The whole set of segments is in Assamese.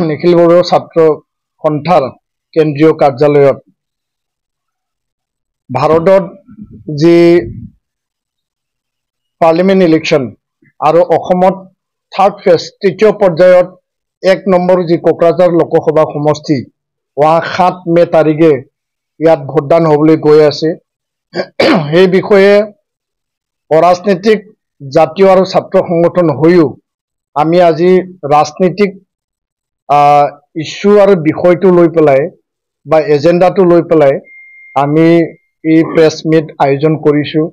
নিখিল বড়ো ছাত্ৰ সন্থাৰ কেন্দ্ৰীয় কাৰ্যালয়ত ভাৰতত যি পাৰ্লিমেণ্ট ইলেকশ্যন আৰু অসমত থাৰ্ড ফেজ তৃতীয় পৰ্যায়ত 1 নম্বৰ যি কোকৰাঝাৰ লোকসভা সমষ্টি 7 মে তাৰিখে ইয়াত ভোটদান হ'বলৈ গৈ আছে। সেই বিষয়ে অৰাজনৈতিক জাতীয় আৰু ছাত্ৰ সংগঠন হৈও আমি আজি ৰাজনৈতিক ইস্যু আৰু বিষয়টো লৈ পেলাই বা এজেণ্ডাটো লৈ পেলাই আমি এই প্ৰেছ মিট আয়োজন কৰিছোঁ।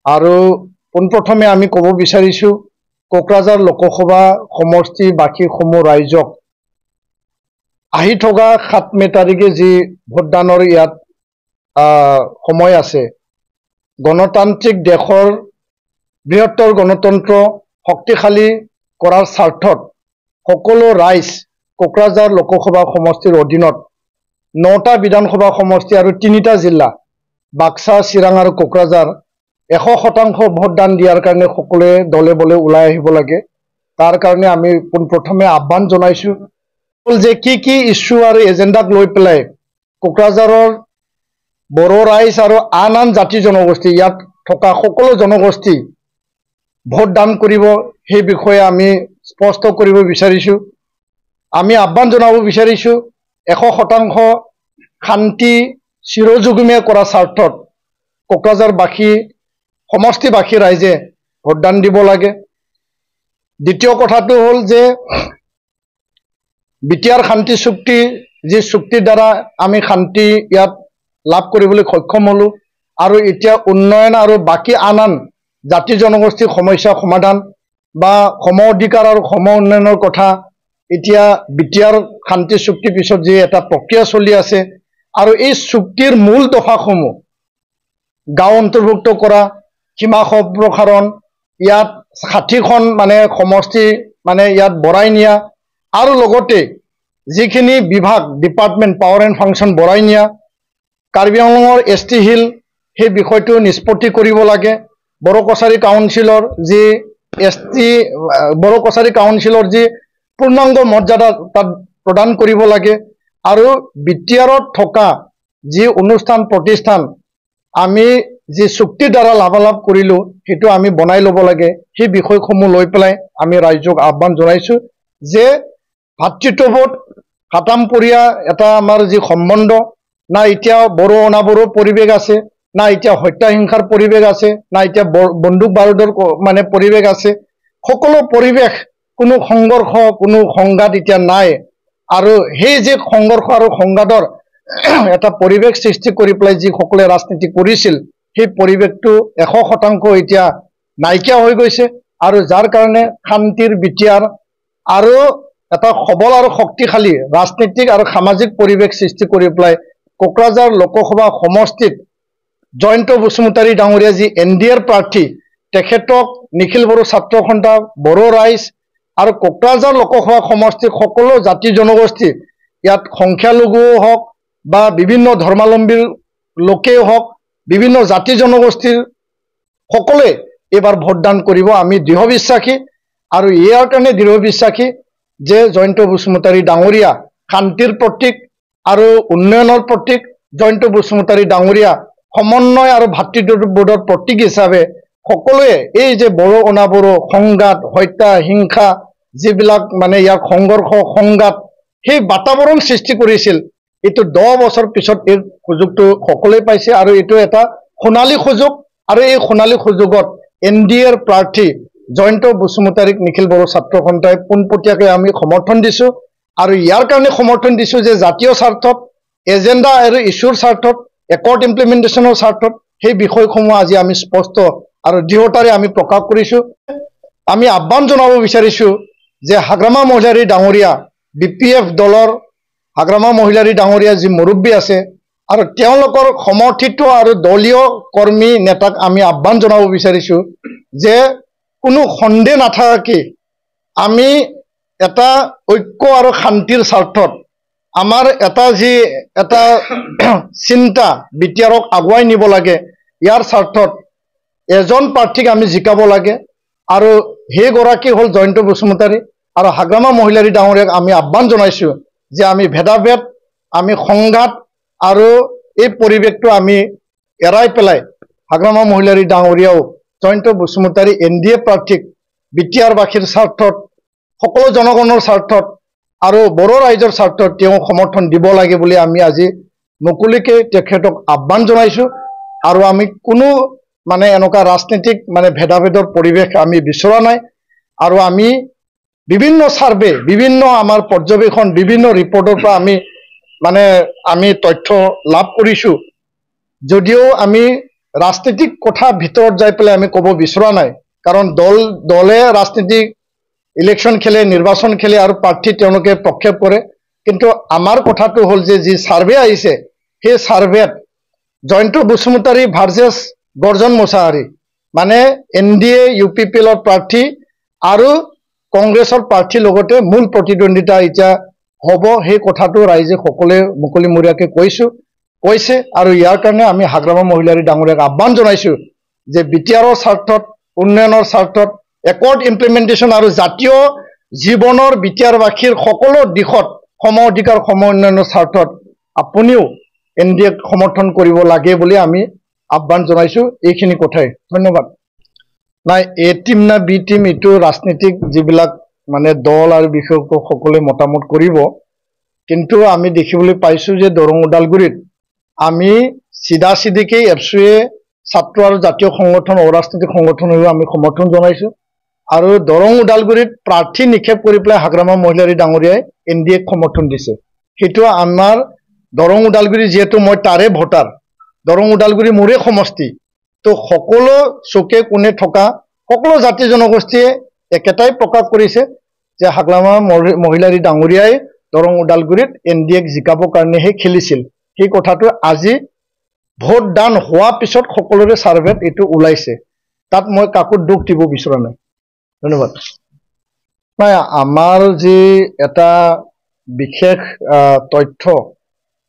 আৰু পোনপ্ৰথমে আমি ক'ব বিচাৰিছোঁ কোকৰাঝাৰ লোকসভা সমষ্টিবাসীসমূহ ৰাইজক আহি থকা 7 মে তাৰিখে যি ভোটদানৰ ইয়াত সময় আছে, গণতান্ত্ৰিক দেশৰ বৃহত্তৰ গণতন্ত্ৰ শক্তিশালী কৰাৰ স্বাৰ্থত সকলো ৰাইজ কোকৰাঝাৰ লোকসভা সমষ্টিৰ অধীনত 9টা বিধানসভা সমষ্টি আৰু 3টা জিলা বাক্সা, চিৰাং আৰু কোকৰাঝাৰ 100% ভোটদান দিয়াৰ কাৰণে সকলোৱে দলে বলে ওলাই আহিব লাগে। তাৰ কাৰণে আমি পোনপ্ৰথমে আহ্বান জনাইছোঁ যে কি ইস্যু আৰু এজেণ্ডাক লৈ পেলাই কোকৰাঝাৰৰ বড়ো ৰাইজ আৰু আন জাতি জনগোষ্ঠী ইয়াত থকা সকলো জনগোষ্ঠী ভোটদান কৰিব, সেই বিষয়ে আমি স্পষ্ট কৰিব বিচাৰিছোঁ। আমি আহ্বান জনাব বিচাৰিছোঁ 100% শান্তি চিৰযুগমীয়া কৰাৰ স্বাৰ্থত কোকৰাঝাৰবাসী সমষ্টিবাসী ৰাইজে ভোটদান দিব লাগে। দ্বিতীয় কথাটো হ'ল যে বিটিআৰ শান্তি চুক্তি, যি চুক্তিৰ দ্বাৰা আমি শান্তি ইয়াত লাভ কৰিবলৈ সক্ষম হ'লোঁ আৰু এতিয়া উন্নয়ন আৰু বাকী আন জাতি জনগোষ্ঠীৰ সমস্যা সমাধান বা সম অধিকাৰ আৰু সম উন্নয়নৰ কথা এতিয়া বিটিআৰ শান্তি চুক্তিৰ পিছত যি এটা প্ৰক্ৰিয়া চলি আছে আৰু এই চুক্তিৰ মূল দফাসমূহ গাঁও অন্তৰ্ভুক্ত কৰা, সীমা সম্প্ৰসাৰণ, ইয়াত 60খন সমষ্টি ইয়াত বঢ়াই নিয়া আৰু লগতে যিখিনি বিভাগ ডিপাৰ্টমেণ্ট পাৱাৰ এণ্ড ফাংচন বঢ়াই নিয়া, কাৰ্বি আংলঙৰ ST হিল সেই বিষয়টো নিষ্পত্তি কৰিব লাগে। বড়ো কছাৰী কাউন্সিলৰ যি বড়ো কছাৰী কাউন্সিলৰ যি পূৰ্ণাংগ মৰ্যাদা তাত প্ৰদান কৰিব লাগে আৰু বিটিআৰত থকা যি অনুষ্ঠান প্ৰতিষ্ঠান আমি যি চুক্তিৰ দ্বাৰা লাভালাভ কৰিলোঁ সেইটো আমি বনাই ল'ব লাগে। সেই বিষয়সমূহ লৈ পেলাই আমি ৰাইজক আহ্বান জনাইছোঁ যে ভাতৃত্ববোধ হাতামপৰীয়া এটা আমাৰ যি সম্বন্ধ, না এতিয়া বড়ো অনাবড়ো পৰিৱেশ আছে, না এতিয়া হত্যা হিংসাৰ পৰিৱেশ আছে, না এতিয়া বন্দুক বাৰুদৰ পৰিৱেশ আছে। সকলো পৰিৱেশ, কোনো সংঘৰ্ষ, কোনো সংঘাত এতিয়া নাই আৰু সেই যে সংঘৰ্ষ আৰু সংঘাতৰ এটা পৰিৱেশ সৃষ্টি কৰি পেলাই যিসকলে ৰাজনীতি কৰিছিল সেই পৰিৱেশটো 100% এতিয়া নাইকিয়া হৈ গৈছে আৰু যাৰ কাৰণে শান্তিৰ বিটিআৰ আৰু এটা সবল আৰু শক্তিশালী ৰাজনৈতিক আৰু সামাজিক পৰিৱেশ সৃষ্টি কৰি পেলাই কোকৰাঝাৰ লোকসভা সমষ্টিত জয়ন্ত বসুমতাৰী ডাঙৰীয়া যি NDAৰ প্ৰাৰ্থী, তেখেতক নিখিল বড়ো ছাত্ৰ সন্থা, বড়ো ৰাইজ আৰু কোকৰাঝাৰ লোকসভা সমষ্টিৰ সকলো জাতি জনগোষ্ঠী, ইয়াত সংখ্যালঘুও হওক বা বিভিন্ন ধৰ্মাৱলম্বীৰ লোকেই হওক, বিভিন্ন জাতি জনগোষ্ঠীৰ সকলোৱে এইবাৰ ভোটদান কৰিব। আমি দৃঢ় বিশ্বাসী আৰু ইয়াৰ কাৰণে দৃঢ় বিশ্বাসী যে জয়ন্ত বসুমতাৰী ডাঙৰীয়া শান্তিৰ প্ৰতীক আৰু উন্নয়নৰ প্ৰতীক, জয়ন্ত বসুমতাৰী ডাঙৰীয়া সমন্বয় আৰু ভাতৃত্ববোধৰ প্ৰতীক হিচাপে সকলোৱে এই যে বড়ো অনাবড়ো সংঘাত, হত্যা হিংসা, যিবিলাক ইয়াৰ সংঘৰ্ষ সংঘাত, সেই বাতাবৰণ সৃষ্টি কৰিছিল, এইটো 10 বছৰ পিছত এই সুযোগটো সকলোৱে পাইছে আৰু এইটো এটা সোণালী সুযোগ আৰু এই সোণালী সুযোগত NDAৰ প্ৰাৰ্থী জয়ন্ত বসুমতাৰীক নিখিল বড়ো ছাত্ৰ সন্থাই পোনপটীয়াকৈ আমি সমৰ্থন দিছোঁ আৰু ইয়াৰ কাৰণে সমৰ্থন দিছোঁ যে জাতীয় স্বাৰ্থত, এজেণ্ডা আৰু ইস্যুৰ স্বাৰ্থত, একৰ্ড ইমপ্লিমেণ্টেশ্যনৰ স্বাৰ্থত সেই বিষয়সমূহ আজি আমি স্পষ্ট আৰু দৃঢ়তাৰে আমি প্ৰকাশ কৰিছোঁ। আমি আহ্বান জনাব বিচাৰিছোঁ যে হাগ্ৰামা মহিলাৰী ডাঙৰীয়া, BPF দলৰ হাগ্ৰামা মহিলাৰী ডাঙৰীয়া যি মুৰব্বী আছে আৰু তেওঁলোকৰ সমৰ্থিত আৰু দলীয় কৰ্মী নেতাক আমি আহ্বান জনাব বিচাৰিছোঁ যে কোনো সন্দেহ নাথাকে আমি এটা ঐক্য আৰু শান্তিৰ স্বাৰ্থত আমাৰ এটা চিন্তা বিটিআৰক আগুৱাই নিব লাগে, ইয়াৰ স্বাৰ্থত এজন প্ৰাৰ্থীক আমি জিকাব লাগে আৰু সেইগৰাকী হ'ল জয়ন্ত বসুমতাৰী আৰু হাগ্ৰামা মহিলাৰী ডাঙৰীয়াক আমি আহ্বান জনাইছোঁ যে আমি ভেদাভেদ, আমি সংঘাত আৰু এই পৰিৱেশটো আমি এৰাই পেলাই হাগ্ৰামা মহিলাৰী ডাঙৰীয়াও জয়ন্ত বসুমতাৰী NDA প্ৰাৰ্থীক বিটিআৰবাসীৰ স্বাৰ্থত, সকলো জনগণৰ স্বাৰ্থত আৰু বড়ো ৰাইজৰ স্বাৰ্থত তেওঁ সমৰ্থন দিব লাগে বুলি আমি আজি মুকলিকে তেখেতক আহ্বান জনাইছোঁ। আৰু আমি কোনো মানে এনেকুৱা ৰাজনীতিক মানে ভেদাভেদৰ পৰিৱেশ আমি বিচৰা নাই। আৰু আমি বিভিন্ন সাৰ্ভে, বিভিন্ন আমাৰ পৰ্যবেক্ষণ, বিভিন্ন ৰিপৰ্টৰ পৰা আমি তথ্য লাভ কৰিছোঁ। যদিও আমি ৰাজনীতিক কথা ভিতৰত যাই পেলাই আমি ক'ব বিচৰা নাই, কাৰণ দলে ৰাজনীতিক ইলেকশ্যন খেলে, নিৰ্বাচন খেলে আৰু প্ৰাৰ্থী তেওঁলোকে প্ৰক্ষেপ কৰে। কিন্তু আমাৰ কথাটো হ'ল যে যি সাৰ্ভে আহিছে সেই সাৰ্ভেত জয়ন্ত বসুমতাৰী ভাৰ্চেছ গৰ্জন মোছাহাৰী মানে NDA UPPL প্ৰাৰ্থী আৰু কংগ্ৰেছৰ প্ৰাৰ্থীৰ লগতে মূল প্ৰতিদ্বন্দ্বিতা এতিয়া হ'ব, সেই কথাটো ৰাইজে সকলোৱে মুকলিমূৰীয়াকৈ কৈছে। আৰু ইয়াৰ কাৰণে আমি হাগ্ৰামা মহিলাৰী ডাঙৰীয়াক আহ্বান জনাইছোঁ যে বিটিআৰৰ স্বাৰ্থত, উন্নয়নৰ স্বাৰ্থত, একৰ্ড ইমপ্লিমেণ্টেশ্যন আৰু জাতীয় জীৱনৰ বিটিআৰবাসীৰ সকলো দিশত সম অধিকাৰ, সম উন্নয়নৰ স্বাৰ্থত আপুনিও NDAক সমৰ্থন কৰিব লাগে বুলি আমি আহ্বান জনাইছোঁ। এইখিনি কথাই, ধন্যবাদ। নাই, A টিম না B টিম এইটো ৰাজনীতিক যিবিলাক মানে দল আৰু বিশেষজ্ঞ সকলোৱে মতামত কৰিব। কিন্তু আমি দেখিবলৈ পাইছোঁ যে দৰং ওদালগুৰিত আমি চিধাচিধিকেই এপছুৱে ছাত্ৰ আৰু জাতীয় সংগঠন, অৰাজনৈতিক সংগঠনৰো আমি সমৰ্থন জনাইছোঁ। আৰু দৰং ওদালগুৰিত প্ৰাৰ্থী নিক্ষেপ কৰি পেলাই হাগ্ৰামা মহিলাৰী ডাঙৰীয়াই NDAক সমৰ্থন দিছে। সেইটো আমাৰ দৰং ওদালগুৰি, যিহেতু মই তাৰে ভোটাৰ, দৰং ওদালগুৰি মোৰে সমষ্টি, তো সকলো চুকে কোণে থকা সকলো জাতি জনগোষ্ঠীয়ে একেটাই প্ৰকাশ কৰিছে যে হাগ্ৰামা মহিলাৰী ডাঙৰীয়াই দৰং ওদালগুৰিত NDAক জিকাবৰ কাৰণেহে খেলিছিল। সেই কথাটো আজি ভোট দান হোৱাৰ পিছত সকলোৰে সাৰ্ভেত এইটো ওলাইছে। তাত মই কাকো দুখ দিব বিচৰা নাই। ধন্যবাদ। নাই, আমাৰ যি এটা বিশেষ তথ্য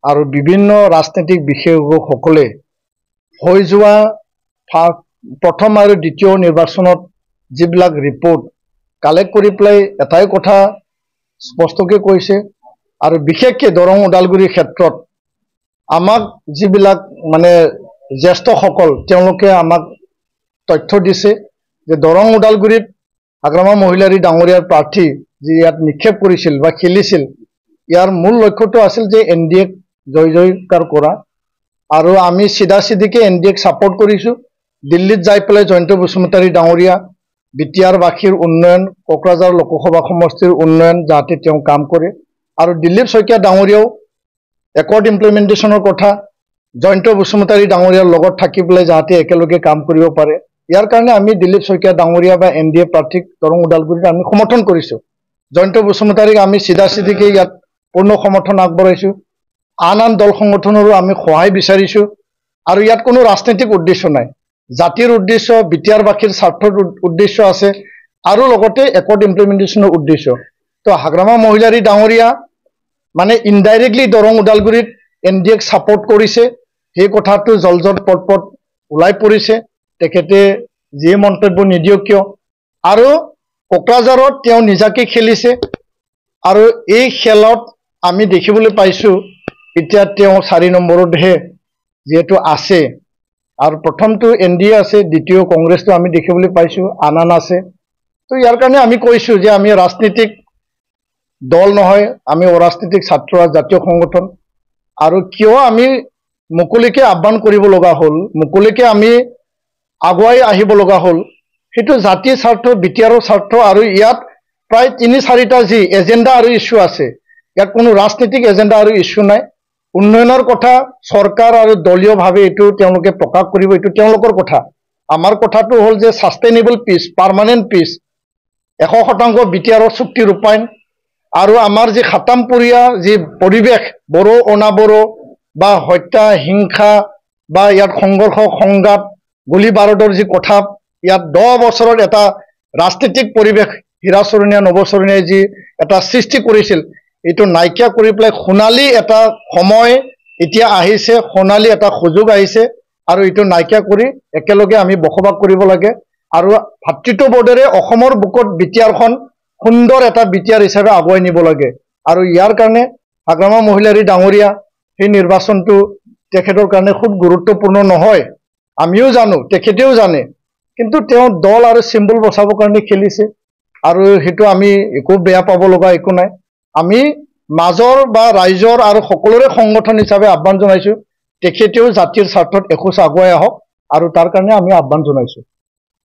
আৰু বিভিন্ন ৰাজনৈতিক বিশেষজ্ঞসকলে হৈ যোৱা প্ৰথম আৰু দ্বিতীয় নিৰ্বাচনত যিবিলাক ৰিপৰ্ট কালেক্ট কৰি পেলাই এটাই কথা স্পষ্টকৈ কৈছে, আৰু বিশেষকৈ দৰং ওদালগুৰিৰ ক্ষেত্ৰত আমাক যিবিলাক মানে জ্যেষ্ঠসকল তেওঁলোকে আমাক তথ্য দিছে যে দৰং ওদালগুৰিত হাগ্ৰামা মহিলাৰী ডাঙৰীয়াৰ প্ৰাৰ্থী যি ইয়াত নিক্ষেপ কৰিছিল বা খেলিছিল, ইয়াৰ মূল লক্ষ্যটো আছিল যে NDAক জয়কাৰ কৰা। আৰু আমি চিধাচিধিকে NDAক ছাপোৰ্ট কৰিছোঁ। দিল্লীত যাই পেলাই জয়ন্ত বসুমতাৰী ডাঙৰীয়া বিটিআৰবাসীৰ উন্নয়ন, কোকৰাঝাৰ লোকসভা সমষ্টিৰ উন্নয়ন যাতে তেওঁ কাম কৰে। আৰু দিলীপ শইকীয়া ডাঙৰীয়াও একৰ্ড ইমপ্লিমেণ্টেশ্যনৰ কথা জয়ন্ত বসুমতাৰী ডাঙৰীয়াৰ লগত থাকি পেলাই যাতে একেলগে কাম কৰিব পাৰে, ইয়াৰ কাৰণে আমি দিলীপ শইকীয়া ডাঙৰীয়া বা NDA প্ৰাৰ্থীক দৰং ওদালগুৰিত আমি সমৰ্থন কৰিছোঁ। জয়ন্ত বসুমতাৰীক আমি চিধাচিধিকে ইয়াত পূৰ্ণ সমৰ্থন আগবঢ়াইছোঁ। আন দল সংগঠনৰো আমি সহায় বিচাৰিছোঁ। আৰু ইয়াত কোনো ৰাজনৈতিক উদ্দেশ্য নাই, জাতিৰ উদ্দেশ্য, বিটিআৰবাসীৰ স্বাৰ্থৰ উদ্দেশ্য আছে আৰু লগতে একৰ্ড ইমপ্লিমেণ্টেশ্যনৰ উদ্দেশ্য। তো হাগ্ৰামা মহিলাৰী ডাঙৰীয়া মানে ইনডাইৰেক্টলি দৰং ওদালগুৰিত NDAক ছাপোৰ্ট কৰিছে, সেই কথাটো জলজট পটপট ওলাই পৰিছে। তেখেতে যিয়ে মন্তব্য নিদিয়ক কিয়, আৰু কোকৰাঝাৰত তেওঁ নিজাকৈ খেলিছে। আৰু এই খেলত আমি দেখিবলৈ পাইছোঁ এতিয়া তেওঁ 4 নম্বৰতহে যিহেতু আছে, আৰু প্ৰথমটো NDA আছে, দ্বিতীয় কংগ্ৰেছটো আমি দেখিবলৈ পাইছোঁ, আন আছে। তো ইয়াৰ কাৰণে আমি কৈছোঁ যে আমি ৰাজনীতিক দল নহয়, আমি অৰাজনৈতিক ছাত্ৰ জাতীয় সংগঠন। আৰু কিয় আমি মুকলিকে আহ্বান কৰিব লগা হ'ল, মুকলিকে আমি আগুৱাই আহিব লগা হ'ল, সেইটো জাতিৰ স্বাৰ্থ, বিটিআৰৰ স্বাৰ্থ। আৰু ইয়াত প্ৰায় 3-4টা যি এজেণ্ডা আৰু ইছ্যু আছে, ইয়াত কোনো ৰাজনৈতিক এজেণ্ডা আৰু ইছ্যু নাই। উন্নয়নৰ কথা চৰকাৰ আৰু দলীয়ভাৱে এইটো তেওঁলোকে প্ৰকাশ কৰিব, এইটো তেওঁলোকৰ কথা। আমাৰ কথাটো হ'ল যে ছাষ্টেইনেবল পিচ, পাৰ্মানেণ্ট পিচ, 100% বিটিআৰৰ চুক্তি ৰূপায়ণ, আৰু আমাৰ যি খাতামপুৰীয়া যি পৰিৱেশ, বড়ো অনাবড়ো বা হত্যা হিংসা বা ইয়াত সংঘৰ্ষ সংঘাত গুলী বাৰুদৰ যি কথা, ইয়াত 10 বছৰত এটা ৰাজনৈতিক পৰিৱেশ হীৰাচৰণীয়া নৱচৰণীয়াই যি এটা সৃষ্টি কৰিছিল, এইটো নাইকিয়া কৰি পেলাই সোণালী এটা সময় এতিয়া আহিছে, সোণালী এটা সুযোগ আহিছে। আৰু এইটো নাইকিয়া কৰি একেলগে আমি বসবাস কৰিব লাগে। আৰু ভাতৃত্ববোধেৰে অসমৰ বুকুত বিটিআৰখন সুন্দৰ এটা বিটিআৰ হিচাপে আগুৱাই নিব লাগে আৰু ইয়াৰ কাৰণে হাগ্ৰামা মহিলাৰী ডাঙৰীয়া সেই নিৰ্বাচনটো তেখেতৰ কাৰণে খুব গুৰুত্বপূৰ্ণ নহয় আমিও জানো তেখেতেও জানে কিন্তু তেওঁ দল আৰু চিম্বল বচাবৰ কাৰণে খেলিছে আৰু হেতু আমি একো বেয়া পাব লগা একো নাই আমি মাজৰ বা ৰাইজৰ আৰু সকলোৰে সংগঠন হিচাপে আহ্বান জনাইছো তেখেতেও জাতিৰ স্বাৰ্থত এখোজ আগুৱাই আহক আৰু তাৰ কাৰণে আমি আহ্বান জনাইছো